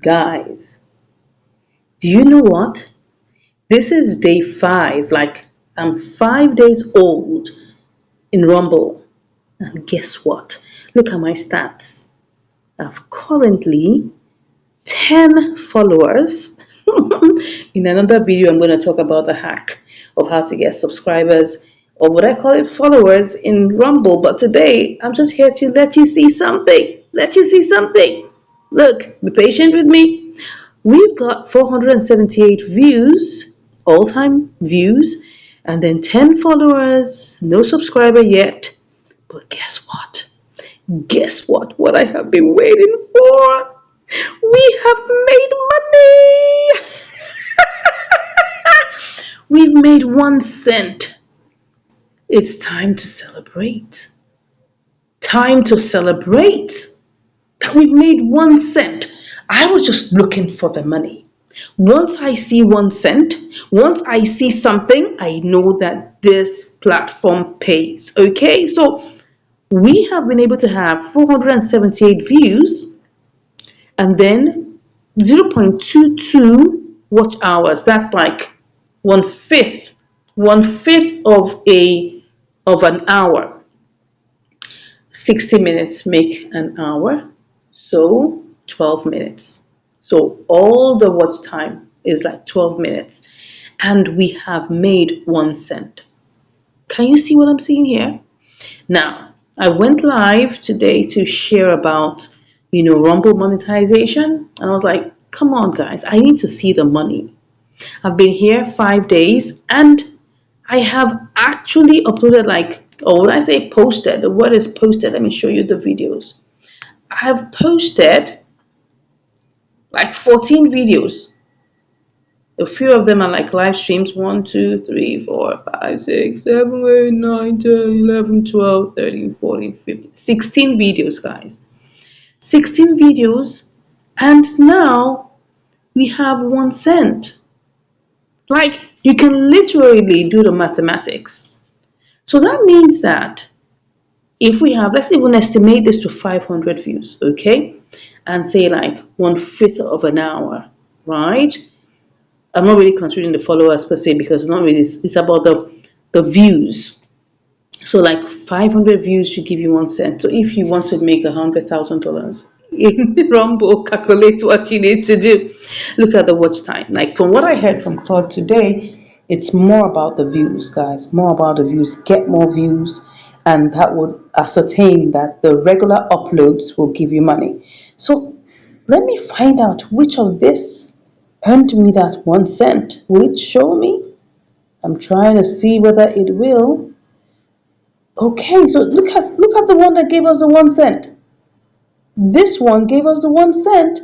Guys, do you know what? This is day 5. Like, I'm 5 days old in Rumble. And guess what? Look at my stats. I've currently 10 followers. In another video, I'm going to talk about the hack of how to get subscribers, or what I call it, followers in Rumble. But today, I'm just here to let you see something. Let you see something. Look, be patient with me. We've got 478 views, all-time views, and then 10 followers, no subscriber yet. But guess what? Guess what? What I have been waiting for? We have made money! We've made 1 cent. It's time to celebrate. Time to celebrate that we've made 1 cent. I was just looking for the money. Once I see 1 cent, once I see something, I know that this platform pays. Okay, so we have been able to have 478 views and then 0.22 watch hours. That's like one fifth of an hour. 60 minutes make an hour, so 12 minutes. So all the watch time is like 12 minutes, and we have made 1 cent. Can you see what I'm seeing here? Now, I went live today to share about, Rumble monetization, and I was like, come on, guys, I need to see the money. I've been here 5 days, and I have actually uploaded, or when I say posted, the word is posted. Let me show you the videos. I have posted like 14 videos. A few of them are like live streams: 1, 2, 3, 4, 5, 6, 7, 8, 9, 10, 11, 12, 13, 14, 15, 16 videos, guys. 16 videos, and now we have 1 cent. Like, you can literally do the mathematics. So that means that if we have, let's even estimate this to 500 views, okay? And say like 1/5 of an hour, right? I'm not really considering the followers per se, because it's about the views. So like 500 views should give you 1 cent. So if you want to make $100,000 in Rumble, calculate what you need to do. Look at the watch time. Like, from what I heard from Claude today, it's more about the views, guys. More about the views. Get more views, and that would ascertain that the regular uploads will give you money. So let me find out which of this earned me that 1 cent. Will it show me? I'm trying to see whether it will. Okay, so look at the one that gave us the 1 cent. This one gave us the 1 cent,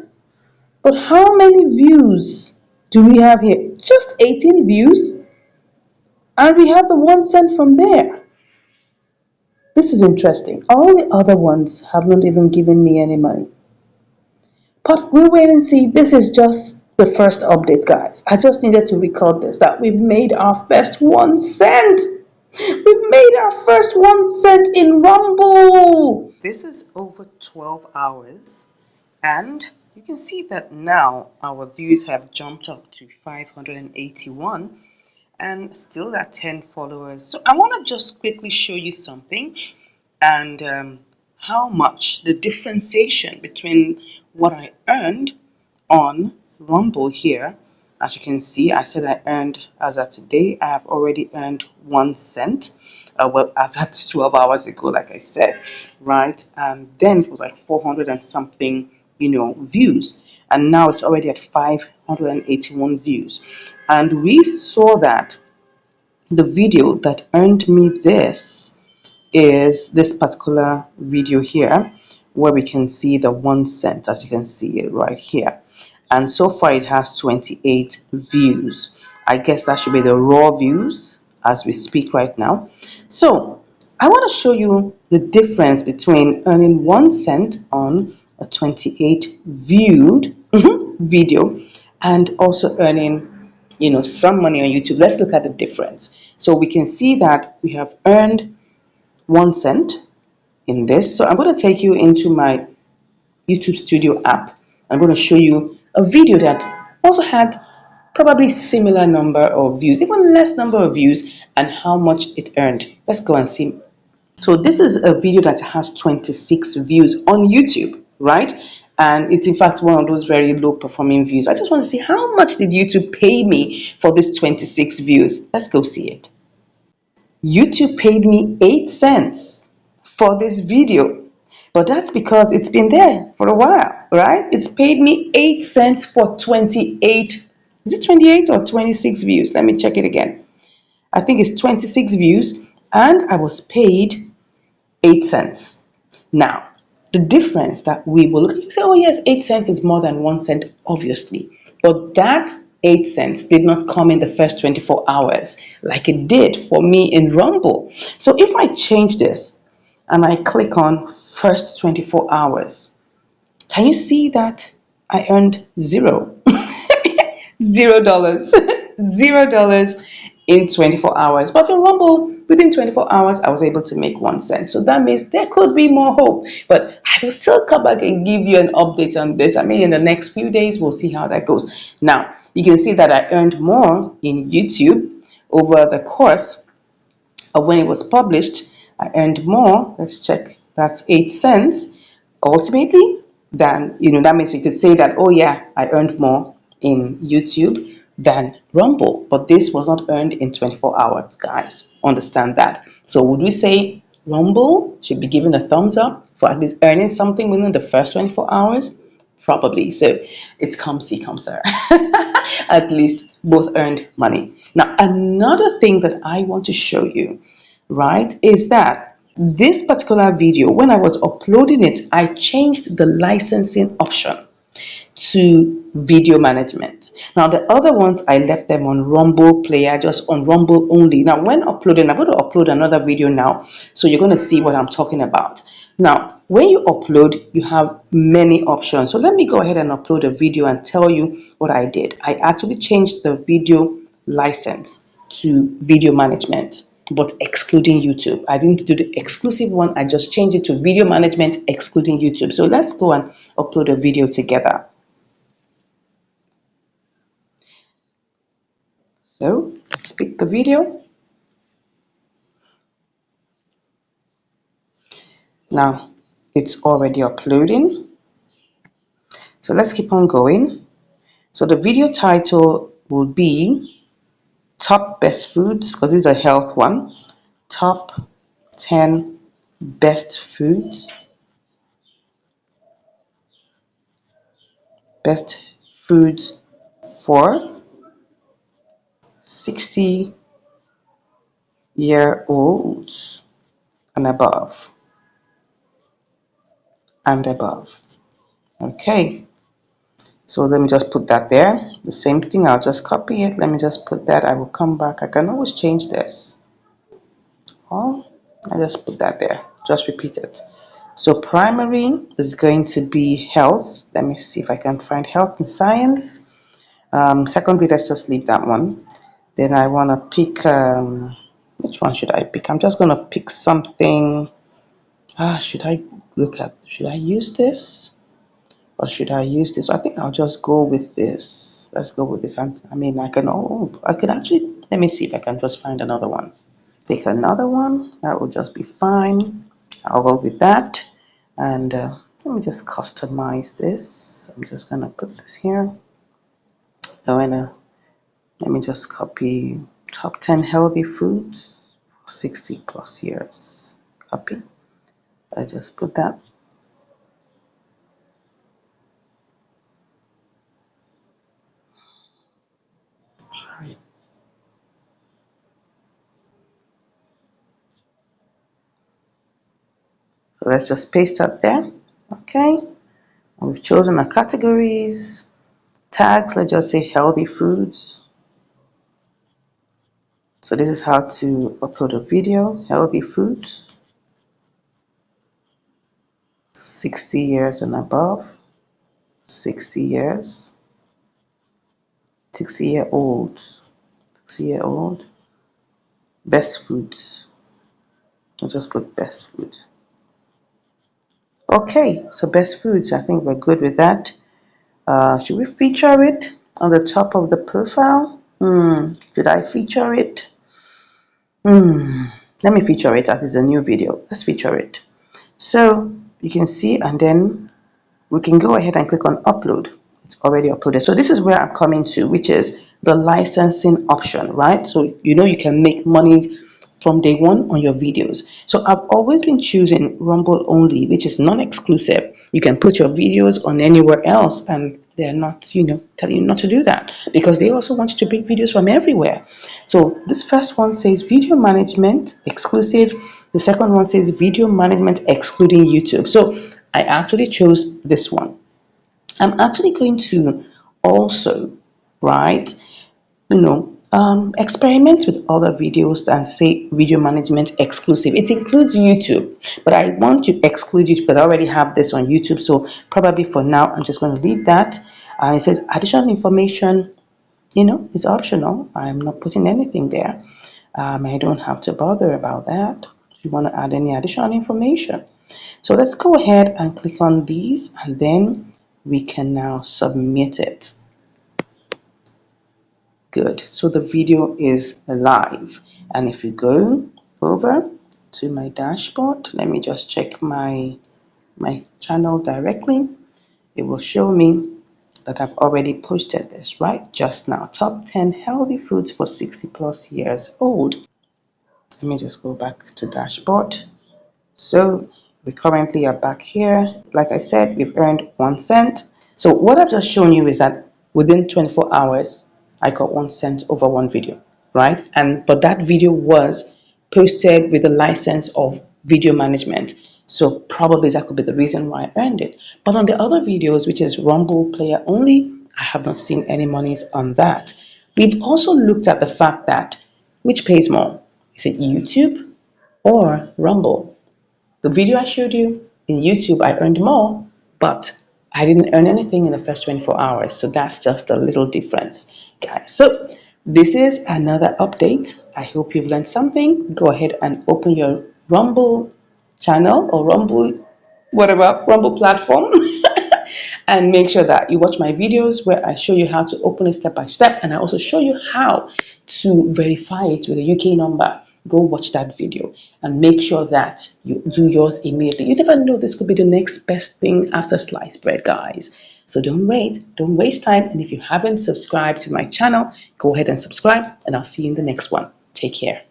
but how many views do we have here? Just 18 views, and we have the 1 cent from there. This is interesting. All the other ones have not even given me any money. But we'll wait and see. This is just the first update, guys. I just needed to record this, that we've made our first 1 cent. We've made our first 1 cent in Rumble. This is over 12 hours, and you can see that now our views have jumped up to 581, and still at 10 followers. So I want to just quickly show you something, and how much the differentiation between what I earned on Rumble here. As you can see, I said I earned, as of today, I have already earned 1 cent. Well, as at 12 hours ago, like I said, right? And then it was like 400 and something, views. And now it's already at 581 views. And we saw that the video that earned me this is this particular video here, where we can see the 1 cent, as you can see it right here. And so far it has 28 views. I guess that should be the raw views as we speak right now. So I want to show you the difference between earning 1 cent on a 28 viewed video and also earning some money on YouTube. Let's look at the difference. So we can see that we have earned 1 cent in this. So I'm going to take you into my YouTube Studio app. I'm going to show you a video that also had probably similar number of views, even less number of views, and how much it earned. Let's go and see. So this is a video that has 26 views on YouTube, right? And it's in fact one of those very low performing views. I just want to see how much did YouTube pay me for this 26 views. Let's go see it. YouTube paid me 8 cents for this video. But that's because it's been there for a while, right? It's paid me 8 cents for 28. Is it 28 or 26 views? Let me check it again. I think it's 26 views, and I was paid 8 cents. Now, the difference that we will look at, you say, oh yes, 8 cents is more than 1 cent, obviously. But that 8 cents did not come in the first 24 hours like it did for me in Rumble. So if I change this and I click on first 24 hours, can you see that I earned zero? $0. $0 in 24 hours. But in Rumble, within 24 hours, I was able to make 1 cent. So that means there could be more hope. But I will still come back and give you an update on this. I mean, in the next few days, we'll see how that goes. Now, you can see that I earned more in YouTube over the course of when it was published. I earned more. Let's check. That's 8 cents ultimately. Then, that means you could say that, oh yeah, I earned more in YouTube than Rumble. But this was not earned in 24 hours, guys. Understand that. So would we say Rumble should be given a thumbs up for at least earning something within the first 24 hours? Probably. So it's come see, come sir. At least both earned money. Now, another thing that I want to show you, right, is that this particular video, when I was uploading it, I changed the licensing option to video management. Now the other ones I left them on Rumble Player, just on Rumble only. Now when uploading, I'm going to upload another video now, so you're going to see what I'm talking about. Now when you upload, you have many options. So let me go ahead and upload a video and tell you what I did. I actually changed the video license to video management, but excluding YouTube. I didn't do the exclusive one. I just changed it to video management excluding YouTube. So let's go and upload a video together. So let's pick the video. Now it's already uploading. So let's keep on going. So the video title will be Top Best Foods, because this is a health one. Top 10 Best Foods. Best Foods for 60-year-olds and above. Okay. So let me just put that there. The same thing, I'll just copy it. Let me just put that. I will come back. I can always change this. Oh, I just put that there. Just repeat it. So primary is going to be health. Let me see if I can find health and science. Secondary, let's just leave that one. Then I want to pick, which one should I pick? I'm just going to pick something. Should I use this? Or should I use this? I think I'll just go with this. Let's go with this. I mean, I could actually, let me see if I can just find another one. Take another one. That will just be fine. I'll go with that. And let me just customize this. I'm just going to put this here. Let me just copy top 10 healthy foods for 60 plus years. Copy. I just put that. Sorry. So let's just paste that there. Okay. And we've chosen our categories. Tags, let's just say healthy foods. So this is how to upload a video. Healthy foods. 60 years and above. 60 years. 60-year-old. 60-year-old. Best foods. I'll just put best food. Okay, so best foods, I think we're good with that. Should we feature it on the top of the profile? Should I feature it? Let me feature it as it's a new video. Let's feature it. So you can see, and then we can go ahead and click on upload. It's already uploaded. So this is where I'm coming to, which is the licensing option, right? So you can make money from day one on your videos. So I've always been choosing Rumble only, which is non-exclusive. You can put your videos on anywhere else, and they're not, telling you not to do that, because they also want you to pick videos from everywhere. So this first one says video management exclusive. The second one says video management excluding YouTube. So I actually chose this one. I'm actually going to also, right, experiment with other videos than say video management exclusive. It includes YouTube, but I want to exclude it because I already have this on YouTube. So probably for now, I'm just going to leave that. It says additional information, is optional. I'm not putting anything there. I don't have to bother about that if you want to add any additional information. So let's go ahead and click on these, and then we can now submit it. Good. So the video is live. And if you go over to my dashboard, let me just check my channel directly. It will show me that I've already posted this, right? Just now. Top 10 healthy foods for 60 plus years old. Let me just go back to dashboard. So we currently are back here. Like I said, we've earned 1 cent. So what I've just shown you is that within 24 hours, I got 1 cent over one video, right? But that video was posted with a license of video management. So probably that could be the reason why I earned it. But on the other videos, which is Rumble player only, I have not seen any monies on that. We've also looked at the fact that which pays more? Is it YouTube or Rumble? The video I showed you in YouTube, I earned more, but I didn't earn anything in the first 24 hours. So that's just a little difference, guys. So this is another update. I hope you've learned something. Go ahead and open your Rumble channel or Rumble platform. And make sure that you watch my videos where I show you how to open it step by step, and I also show you how to verify it with a UK number. Go watch that video and make sure that you do yours immediately. You never know, this could be the next best thing after sliced bread, guys. So don't waste time. And if you haven't subscribed to my channel, go ahead and subscribe, and I'll see you in the next one. Take care.